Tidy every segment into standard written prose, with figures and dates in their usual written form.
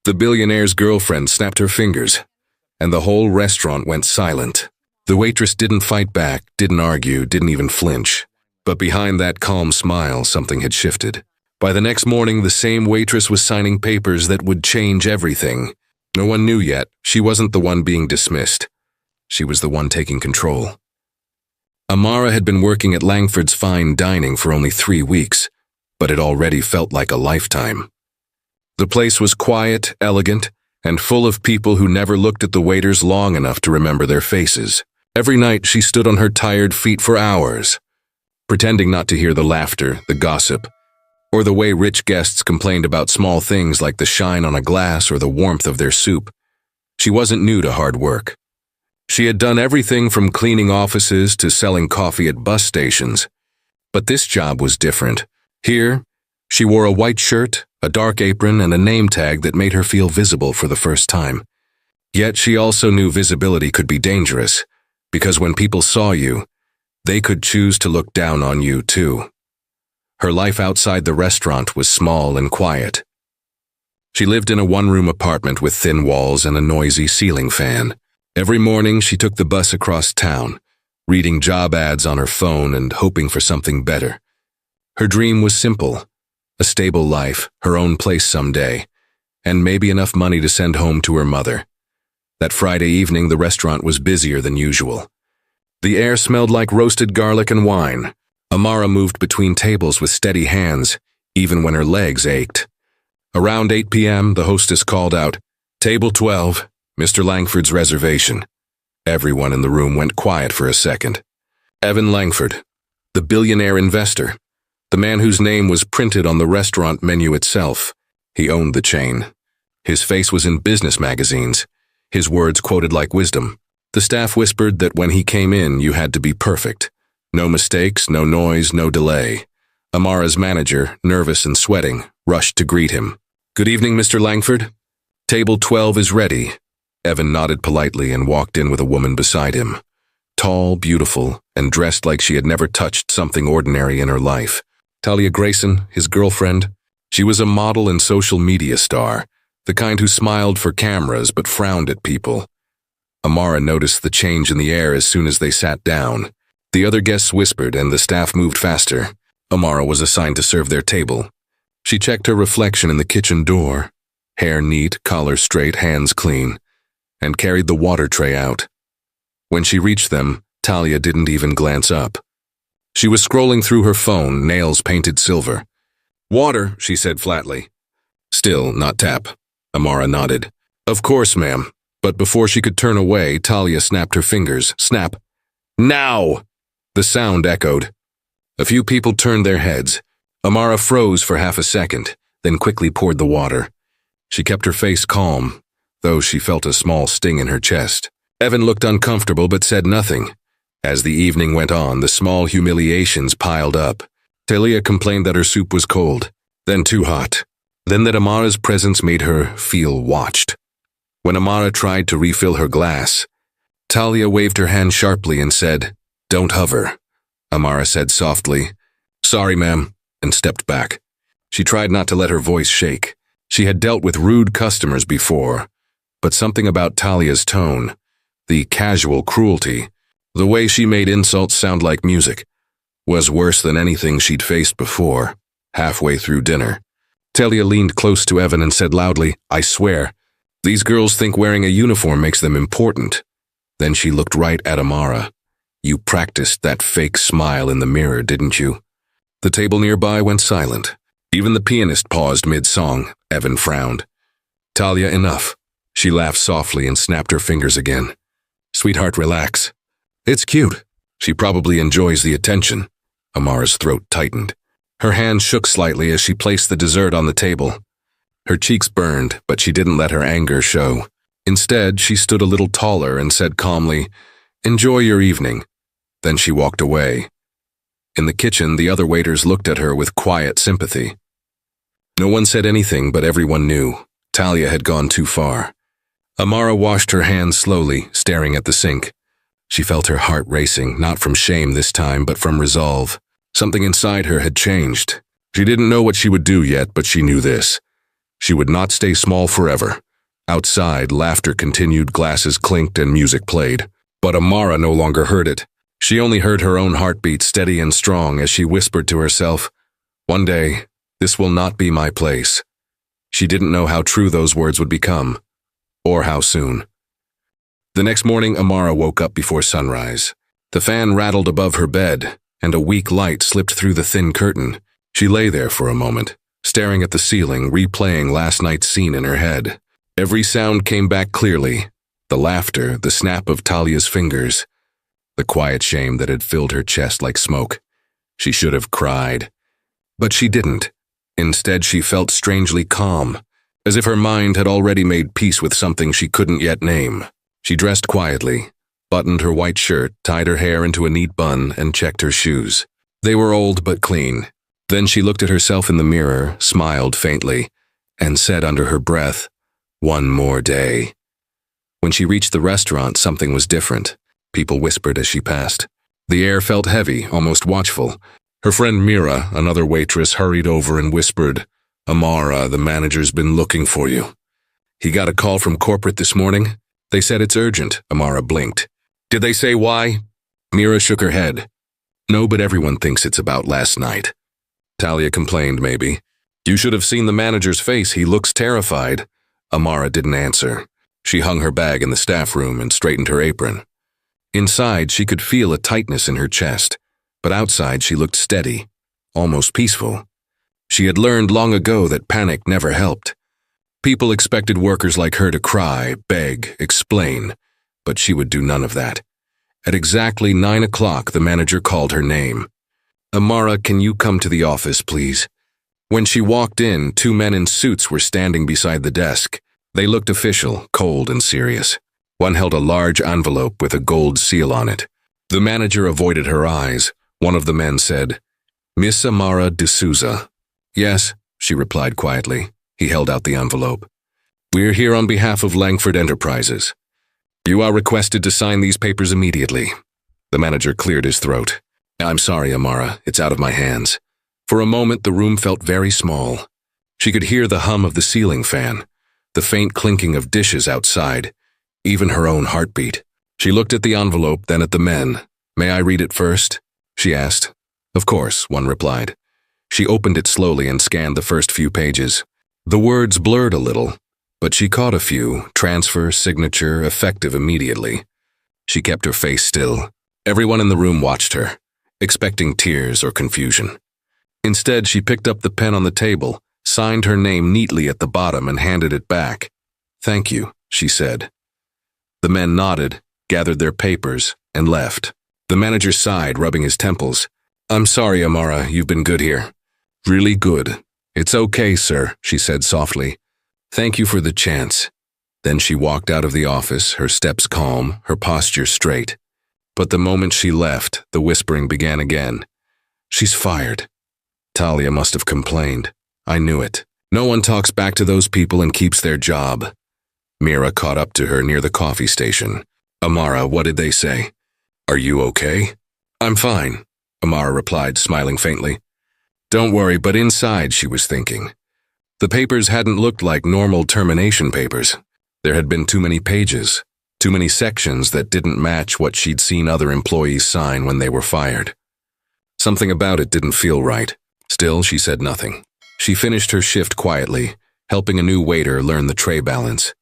The billionaire's girlfriend snapped her fingers, and the whole restaurant went silent. The waitress didn't fight back, didn't argue, didn't even flinch. But behind that calm smile, something had shifted. By the next morning, the same waitress was signing papers that would change everything. No one knew yet. She wasn't the one being dismissed. She was the one taking control. Amara had been working at Langford's fine dining for only 3 weeks, but it already felt like a lifetime. The place was quiet, elegant, and full of people who never looked at the waiters long enough to remember their faces. Every night she stood on her tired feet for hours, pretending not to hear the laughter, the gossip, or the way rich guests complained about small things like the shine on a glass or the warmth of their soup. She wasn't new to hard work. She had done everything from cleaning offices to selling coffee at bus stations. But this job was different. Here, she wore a white shirt, a dark apron, and a name tag that made her feel visible for the first time. Yet she also knew visibility could be dangerous, because when people saw you, they could choose to look down on you too. Her life outside the restaurant was small and quiet. She lived in a one-room apartment with thin walls and a noisy ceiling fan. Every morning she took the bus across town, reading job ads on her phone and hoping for something better. Her dream was simple: a stable life, her own place someday, and maybe enough money to send home to her mother. That Friday evening, the restaurant was busier than usual. The air smelled like roasted garlic and wine. Amara moved between tables with steady hands, even when her legs ached. Around 8 p.m., the hostess called out, "Table 12, Mr. Langford's reservation." Everyone in the room went quiet for a second. Evan Langford, the billionaire investor, the man whose name was printed on the restaurant menu itself. He owned the chain. His face was in business magazines, his words quoted like wisdom. The staff whispered that when he came in, you had to be perfect. No mistakes, no noise, no delay. Amara's manager, nervous and sweating, rushed to greet him. "Good evening, Mr. Langford. Table 12 is ready." Evan nodded politely and walked in with a woman beside him. Tall, beautiful, and dressed like she had never touched something ordinary in her life. Talia Grayson, his girlfriend. She was a model and social media star, the kind who smiled for cameras but frowned at people. Amara noticed the change in the air as soon as they sat down. The other guests whispered and the staff moved faster. Amara was assigned to serve their table. She checked her reflection in the kitchen door, hair neat, collar straight, hands clean, and carried the water tray out. When she reached them, Talia didn't even glance up. She was scrolling through her phone, nails painted silver. "Water," she said flatly. "Still, not tap." Amara nodded. "Of course, ma'am." But before she could turn away, Talia snapped her fingers. Snap. "Now!" The sound echoed. A few people turned their heads. Amara froze for half a second, then quickly poured the water. She kept her face calm, though she felt a small sting in her chest. Evan looked uncomfortable but said nothing. As the evening went on, the small humiliations piled up. Talia complained that her soup was cold, then too hot, then that Amara's presence made her feel watched. When Amara tried to refill her glass, Talia waved her hand sharply and said, "Don't hover." Amara said softly, "Sorry, ma'am," and stepped back. She tried not to let her voice shake. She had dealt with rude customers before, but something about Talia's tone, the casual cruelty, the way she made insults sound like music, was worse than anything she'd faced before. Halfway through dinner, Talia leaned close to Evan and said loudly, "I swear, these girls think wearing a uniform makes them important." Then she looked right at Amara. "You practiced that fake smile in the mirror, didn't you?" The table nearby went silent. Even the pianist paused mid-song. Evan frowned. "Talia, enough." She laughed softly and snapped her fingers again. "Sweetheart, relax. It's cute. She probably enjoys the attention." Amara's throat tightened. Her hand shook slightly as she placed the dessert on the table. Her cheeks burned, but she didn't let her anger show. Instead, she stood a little taller and said calmly, "Enjoy your evening." Then she walked away. In the kitchen, the other waiters looked at her with quiet sympathy. No one said anything, but everyone knew. Talia had gone too far. Amara washed her hands slowly, staring at the sink. She felt her heart racing, not from shame this time, but from resolve. Something inside her had changed. She didn't know what she would do yet, but she knew this. She would not stay small forever. Outside, laughter continued, glasses clinked, and music played. But Amara no longer heard it. She only heard her own heartbeat steady and strong as she whispered to herself, "One day, this will not be my place." She didn't know how true those words would become, or how soon. The next morning, Amara woke up before sunrise. The fan rattled above her bed, and a weak light slipped through the thin curtain. She lay there for a moment, staring at the ceiling, replaying last night's scene in her head. Every sound came back clearly: the laughter, the snap of Talia's fingers, the quiet shame that had filled her chest like smoke. She should have cried, but she didn't. Instead, she felt strangely calm, as if her mind had already made peace with something she couldn't yet name. She dressed quietly, buttoned her white shirt, tied her hair into a neat bun, and checked her shoes. They were old but clean. Then she looked at herself in the mirror, smiled faintly, and said under her breath, "One more day." When she reached the restaurant, something was different. People whispered as she passed. The air felt heavy, almost watchful. Her friend Mira, another waitress, hurried over and whispered, "Amara, the manager's been looking for you. He got a call from corporate this morning. They said it's urgent." Amara blinked. "Did they say why?" Mira shook her head. "No, but everyone thinks it's about last night." Talia complained, maybe. "You should have seen the manager's face. He looks terrified." Amara didn't answer. She hung her bag in the staff room and straightened her apron. Inside, she could feel a tightness in her chest, but outside she looked steady, almost peaceful. She had learned long ago that panic never helped. People expected workers like her to cry, beg, explain, but she would do none of that. At exactly 9 o'clock, the manager called her name. "Amara, can you come to the office, please?" When she walked in, 2 men in suits were standing beside the desk. They looked official, cold and serious. One held a large envelope with a gold seal on it. The manager avoided her eyes. One of the men said, "Miss Amara D'Souza." "Yes," she replied quietly. He held out the envelope. "We're here on behalf of Langford Enterprises. You are requested to sign these papers immediately." The manager cleared his throat. "I'm sorry, Amara. It's out of my hands." For a moment, the room felt very small. She could hear the hum of the ceiling fan, the faint clinking of dishes outside, even her own heartbeat. She looked at the envelope, then at the men. "May I read it first?" she asked. "Of course," one replied. She opened it slowly and scanned the first few pages. The words blurred a little, but she caught a few: transfer, signature, effective immediately. She kept her face still. Everyone in the room watched her, expecting tears or confusion. Instead, she picked up the pen on the table, signed her name neatly at the bottom, and handed it back. "Thank you," she said. The men nodded, gathered their papers, and left. The manager sighed, rubbing his temples. "I'm sorry, Amara, you've been good here." "Really good." "It's okay, sir," she said softly. "Thank you for the chance." Then she walked out of the office, her steps calm, her posture straight. But the moment she left, the whispering began again. "She's fired. Talia must have complained. I knew it. No one talks back to those people and keeps their job." Mira caught up to her near the coffee station. "Amara, what did they say?" "Are you okay?" "I'm fine," Amara replied, smiling faintly. "Don't worry," but inside she was thinking. The papers hadn't looked like normal termination papers. There had been too many pages, too many sections that didn't match what she'd seen other employees sign when they were fired. Something about it didn't feel right. Still, she said nothing. She finished her shift quietly, helping a new waiter learn the tray balance,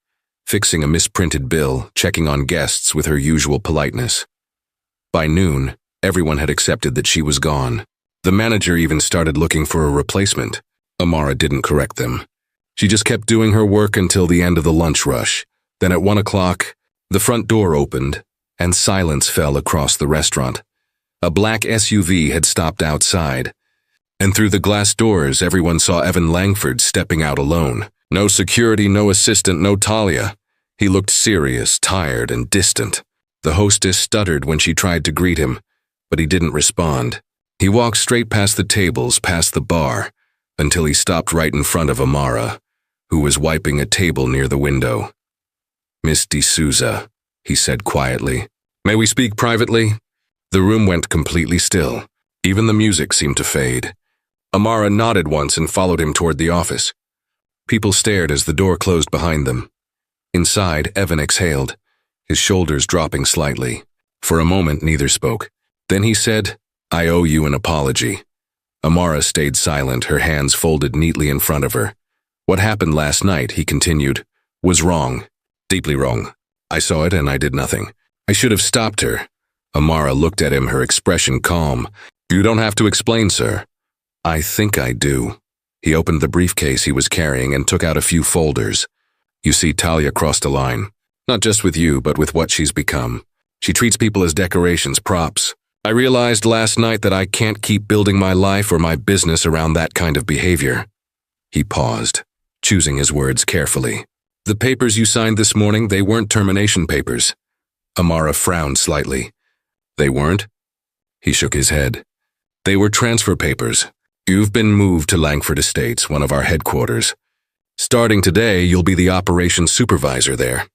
fixing a misprinted bill, checking on guests with her usual politeness. By noon, everyone had accepted that she was gone. The manager even started looking for a replacement. Amara didn't correct them. She just kept doing her work until the end of the lunch rush. Then at 1 o'clock, the front door opened, and silence fell across the restaurant. A black SUV had stopped outside, and through the glass doors everyone saw Evan Langford stepping out alone. No security, no assistant, no Talia. He looked serious, tired, and distant. The hostess stuttered when she tried to greet him, but he didn't respond. He walked straight past the tables, past the bar, until he stopped right in front of Amara, who was wiping a table near the window. "Miss D'Souza," he said quietly. "May we speak privately?" The room went completely still. Even the music seemed to fade. Amara nodded once and followed him toward the office. People stared as the door closed behind them. Inside, Evan exhaled, his shoulders dropping slightly. For a moment, neither spoke. Then he said, "I owe you an apology." Amara stayed silent, her hands folded neatly in front of her. "What happened last night," he continued, "was wrong. Deeply wrong. I saw it and I did nothing. I should have stopped her." Amara looked at him, her expression calm. "You don't have to explain, sir." "I think I do." He opened the briefcase he was carrying and took out a few folders. "You see, Talia crossed a line. Not just with you, but with what she's become. She treats people as decorations, props. I realized last night that I can't keep building my life or my business around that kind of behavior." He paused, choosing his words carefully. "The papers you signed this morning, they weren't termination papers." Amara frowned slightly. "They weren't?" He shook his head. "They were transfer papers. You've been moved to Langford Estates, one of our headquarters. Starting today, you'll be the operations supervisor there.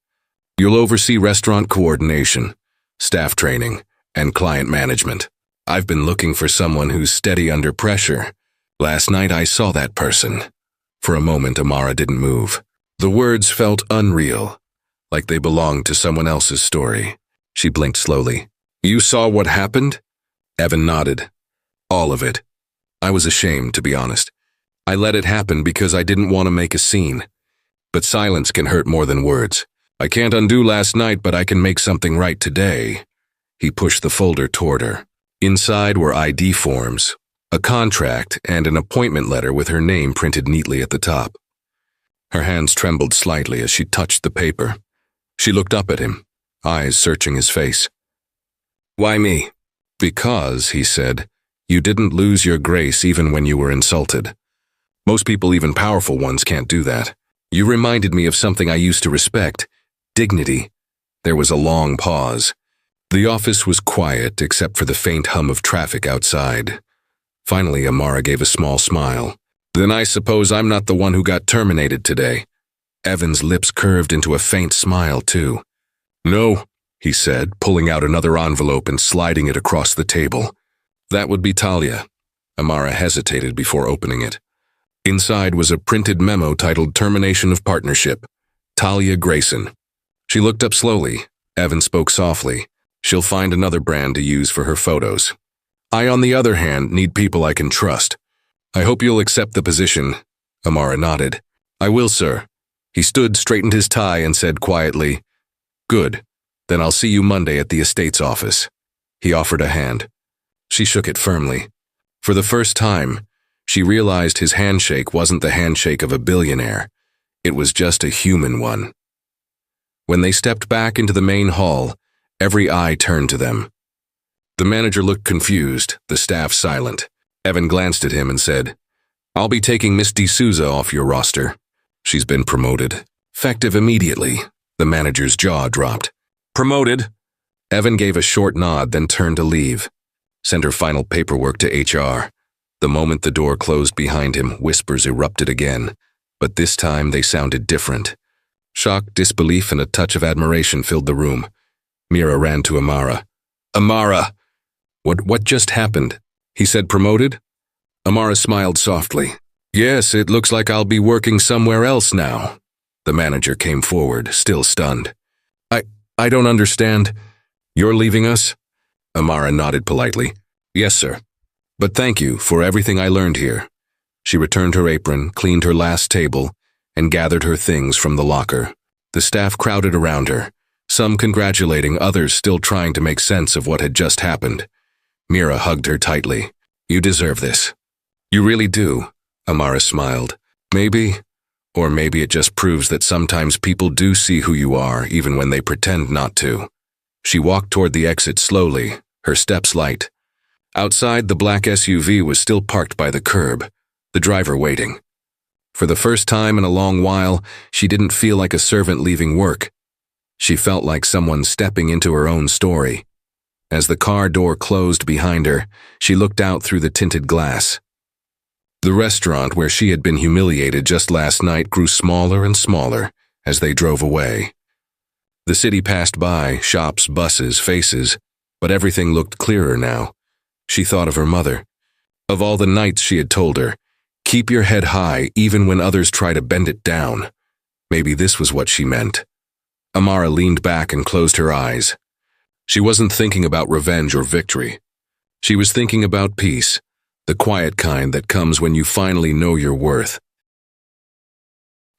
You'll oversee restaurant coordination, staff training, and client management. I've been looking for someone who's steady under pressure. Last night I saw that person." For a moment, Amara didn't move. The words felt unreal, like they belonged to someone else's story. She blinked slowly. "You saw what happened?" Evan nodded. "All of it. I was ashamed, to be honest. I let it happen because I didn't want to make a scene. But silence can hurt more than words. I can't undo last night, but I can make something right today." He pushed the folder toward her. Inside were ID forms, a contract, and an appointment letter with her name printed neatly at the top. Her hands trembled slightly as she touched the paper. She looked up at him, eyes searching his face. "Why me?" "Because," he said, "you didn't lose your grace even when you were insulted. Most people, even powerful ones, can't do that. You reminded me of something I used to respect, dignity." There was a long pause. The office was quiet except for the faint hum of traffic outside. Finally, Amara gave a small smile. "Then I suppose I'm not the one who got terminated today." Evan's lips curved into a faint smile, too. "No," he said, pulling out another envelope and sliding it across the table. "That would be Talia." Amara hesitated before opening it. Inside was a printed memo titled Termination of Partnership. Talia Grayson. She looked up slowly. Evan spoke softly. "She'll find another brand to use for her photos. I, on the other hand, need people I can trust. I hope you'll accept the position." Amara nodded. "I will, sir." He stood, straightened his tie, and said quietly, "Good. Then I'll see you Monday at the estate's office." He offered a hand. She shook it firmly. For the first time, she realized his handshake wasn't the handshake of a billionaire. It was just a human one. When they stepped back into the main hall, every eye turned to them. The manager looked confused, the staff silent. Evan glanced at him and said, "I'll be taking Miss D'Souza off your roster. She's been promoted." Effective immediately. The manager's jaw dropped. "Promoted?" Evan gave a short nod, then turned to leave. Send her final paperwork to HR. The moment the door closed behind him, whispers erupted again, but this time they sounded different. Shock, disbelief, and a touch of admiration filled the room. Mira ran to Amara. "Amara!" What just happened?" He said, "Promoted?" Amara smiled softly. "Yes, it looks like I'll be working somewhere else now." The manager came forward, still stunned. I don't understand. You're leaving us?" Amara nodded politely. "Yes, sir. But thank you for everything I learned here." She returned her apron, cleaned her last table, and gathered her things from the locker. The staff crowded around her, some congratulating, others still trying to make sense of what had just happened. Mira hugged her tightly. "You deserve this." "You really do," Amara smiled. "Maybe, or maybe it just proves that sometimes people do see who you are even when they pretend not to." She walked toward the exit slowly, her steps light. Outside, the black SUV was still parked by the curb, the driver waiting. For the first time in a long while, she didn't feel like a servant leaving work. She felt like someone stepping into her own story. As the car door closed behind her, she looked out through the tinted glass. The restaurant where she had been humiliated just last night grew smaller and smaller as they drove away. The city passed by, shops, buses, faces, but everything looked clearer now. She thought of her mother, of all the nights she had told her, Keep your head high even when others try to bend it down. Maybe this was what she meant. Amara leaned back and closed her eyes. She wasn't thinking about revenge or victory. She was thinking about peace, the quiet kind that comes when you finally know your worth.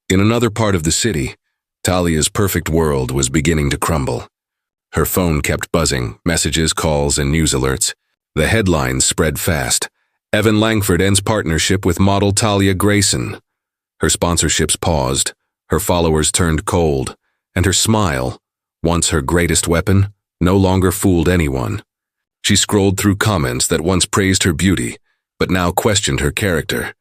In another part of the city, Talia's perfect world was beginning to crumble. Her phone kept buzzing, messages, calls, and news alerts. The headlines spread fast. Evan Langford ends partnership with model Talia Grayson. Her sponsorships paused, her followers turned cold, and her smile, once her greatest weapon, no longer fooled anyone. She scrolled through comments that once praised her beauty, but now questioned her character.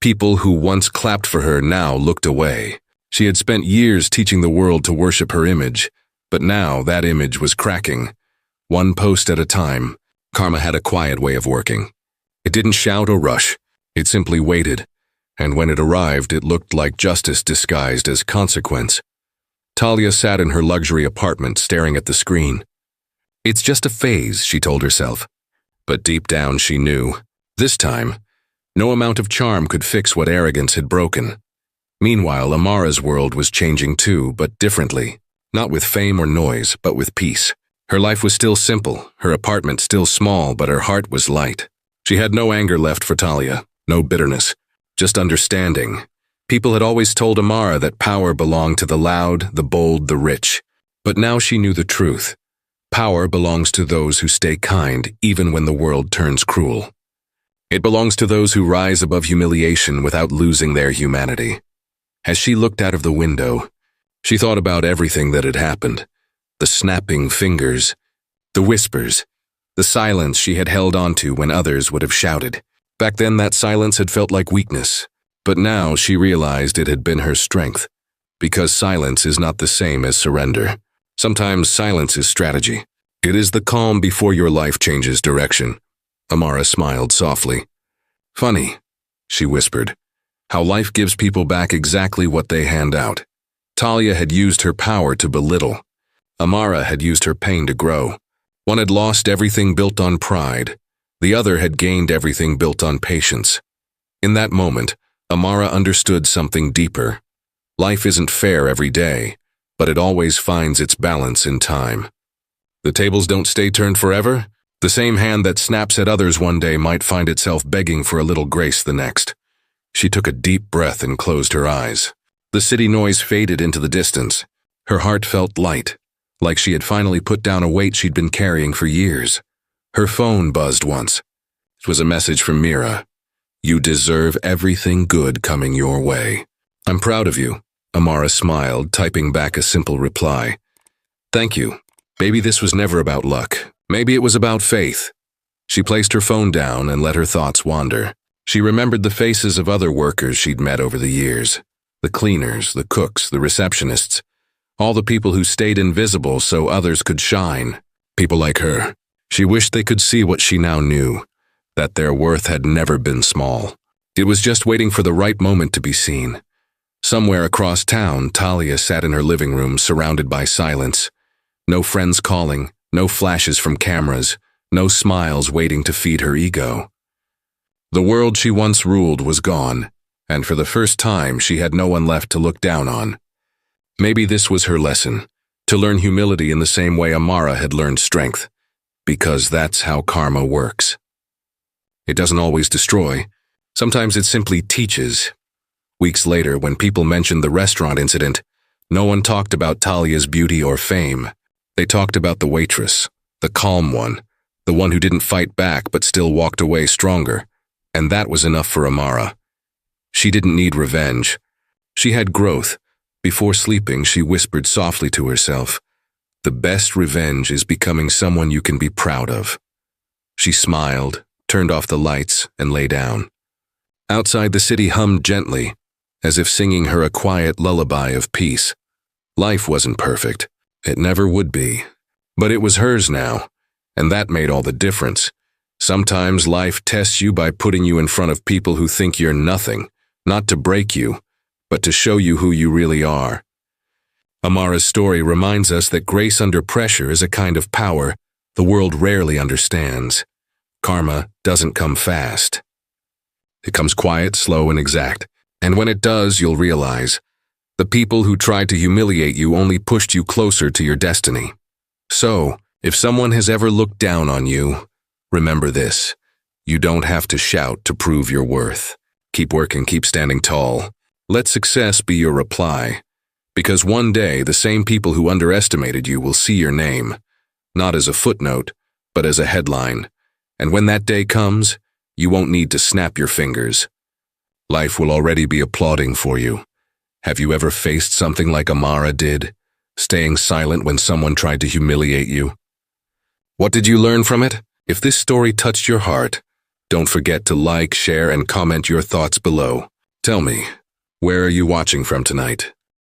People who once clapped for her now looked away. She had spent years teaching the world to worship her image, but now that image was cracking. One post at a time, karma had a quiet way of working. It didn't shout or rush, it simply waited, and when it arrived, it looked like justice disguised as consequence. Talia sat in her luxury apartment staring at the screen. It's just a phase, she told herself. But deep down she knew, this time, no amount of charm could fix what arrogance had broken. Meanwhile, Amara's world was changing too, but differently. Not with fame or noise, but with peace. Her life was still simple, her apartment still small, but her heart was light. She had no anger left for Talia, no bitterness, just understanding. People had always told Amara that power belonged to the loud, the bold, the rich. But now she knew the truth. Power belongs to those who stay kind, even when the world turns cruel. It belongs to those who rise above humiliation without losing their humanity. As she looked out of the window, she thought about everything that had happened. The snapping fingers, the whispers, the silence she had held onto when others would have shouted. Back then that silence had felt like weakness, but now she realized it had been her strength. Because silence is not the same as surrender. Sometimes silence is strategy. It is the calm before your life changes direction. Amara smiled softly. Funny, she whispered, how life gives people back exactly what they hand out. Talia had used her power to belittle. Amara had used her pain to grow. One had lost everything built on pride. The other had gained everything built on patience. In that moment, Amara understood something deeper. Life isn't fair every day, but it always finds its balance in time. The tables don't stay turned forever. The same hand that snaps at others one day might find itself begging for a little grace the next. She took a deep breath and closed her eyes. The city noise faded into the distance. Her heart felt light, like she had finally put down a weight she'd been carrying for years. Her phone buzzed once. It was a message from Mira. You deserve everything good coming your way. I'm proud of you, Amara smiled, typing back a simple reply. Thank you. Maybe this was never about luck. Maybe it was about faith. She placed her phone down and let her thoughts wander. She remembered the faces of other workers she'd met over the years. The cleaners, the cooks, the receptionists. All the people who stayed invisible so others could shine. People like her. She wished they could see what she now knew, that their worth had never been small. It was just waiting for the right moment to be seen. Somewhere across town, Talia sat in her living room surrounded by silence. No friends calling, no flashes from cameras, no smiles waiting to feed her ego. The world she once ruled was gone, and for the first time she had no one left to look down on. Maybe this was her lesson, to learn humility in the same way Amara had learned strength, because that's how karma works. It doesn't always destroy. Sometimes it simply teaches. Weeks later, when people mentioned the restaurant incident, no one talked about Talia's beauty or fame. They talked about the waitress, the calm one, the one who didn't fight back but still walked away stronger. And that was enough for Amara. She didn't need revenge. She had growth. Before sleeping, she whispered softly to herself, the best revenge is becoming someone you can be proud of. She smiled, turned off the lights, and lay down. Outside, the city hummed gently, as if singing her a quiet lullaby of peace. Life wasn't perfect. It never would be. But it was hers now, and that made all the difference. Sometimes life tests you by putting you in front of people who think you're nothing, not to break you, but to show you who you really are. Amara's story reminds us that grace under pressure is a kind of power the world rarely understands. Karma doesn't come fast. It comes quiet, slow, and exact. And when it does, you'll realize the people who tried to humiliate you only pushed you closer to your destiny. So, if someone has ever looked down on you, remember this. You don't have to shout to prove your worth. Keep working, keep standing tall. Let success be your reply. Because one day, the same people who underestimated you will see your name, not as a footnote, but as a headline. And when that day comes, you won't need to snap your fingers. Life will already be applauding for you. Have you ever faced something like Amara did, staying silent when someone tried to humiliate you? What did you learn from it? If this story touched your heart, don't forget to like, share, and comment your thoughts below. Tell me, where are you watching from tonight?